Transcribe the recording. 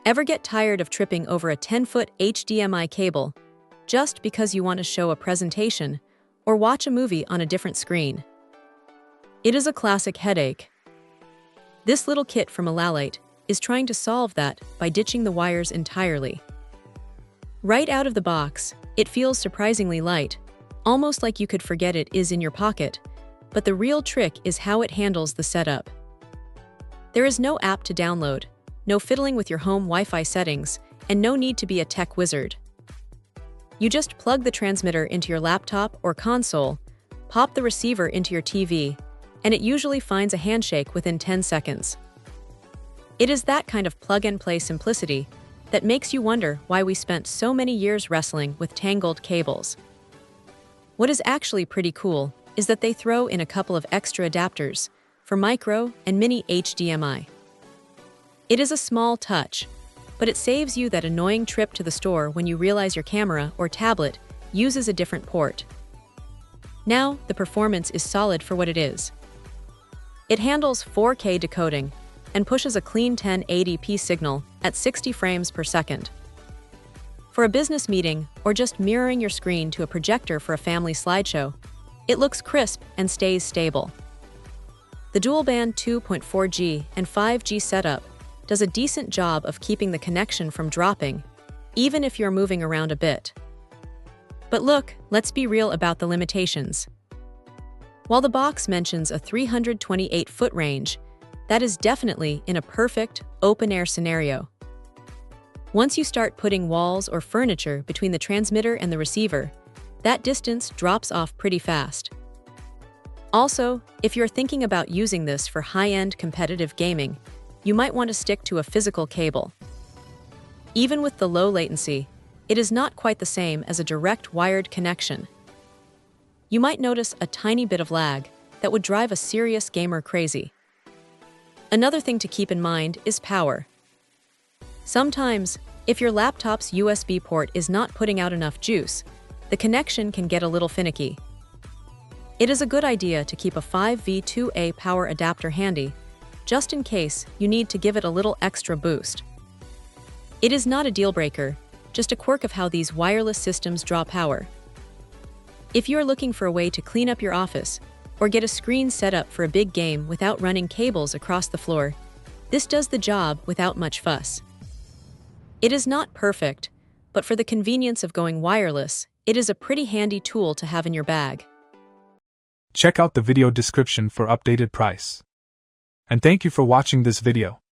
Ever get tired of tripping over a 10-foot HDMI cable just because you want to show a presentation or watch a movie on a different screen? It is a classic headache. This little kit from Elalight is trying to solve that by ditching the wires entirely. Right out of the box, it feels surprisingly light, almost like you could forget it is in your pocket, but the real trick is how it handles the setup. There is no app to download, no fiddling with your home Wi-Fi settings, and no need to be a tech wizard. You just plug the transmitter into your laptop or console, pop the receiver into your TV, and it usually finds a handshake within 10 seconds. It is that kind of plug-and-play simplicity that makes you wonder why we spent so many years wrestling with tangled cables. What is actually pretty cool is that they throw in a couple of extra adapters for micro and mini HDMI. It is a small touch, but it saves you that annoying trip to the store when you realize your camera or tablet uses a different port. Now, the performance is solid for what it is. It handles 4K decoding and pushes a clean 1080p signal at 60 frames per second. For a business meeting or just mirroring your screen to a projector for a family slideshow, it looks crisp and stays stable. The dual-band 2.4G and 5G setup does a decent job of keeping the connection from dropping, even if you're moving around a bit. But look, let's be real about the limitations. While the box mentions a 328-foot range, that is definitely in a perfect, open-air scenario. Once you start putting walls or furniture between the transmitter and the receiver, that distance drops off pretty fast. Also, if you're thinking about using this for high-end competitive gaming, you might want to stick to a physical cable. Even with the low latency, it is not quite the same as a direct wired connection. You might notice a tiny bit of lag that would drive a serious gamer crazy. Another thing to keep in mind is power. Sometimes, if your laptop's USB port is not putting out enough juice, the connection can get a little finicky. It is a good idea to keep a 5V2A power adapter handy, just in case you need to give it a little extra boost. It is not a deal breaker, just a quirk of how these wireless systems draw power. If you are looking for a way to clean up your office or get a screen set up for a big game without running cables across the floor, this does the job without much fuss. It is not perfect, but for the convenience of going wireless, it is a pretty handy tool to have in your bag. Check out the video description for updated price. And thank you for watching this video.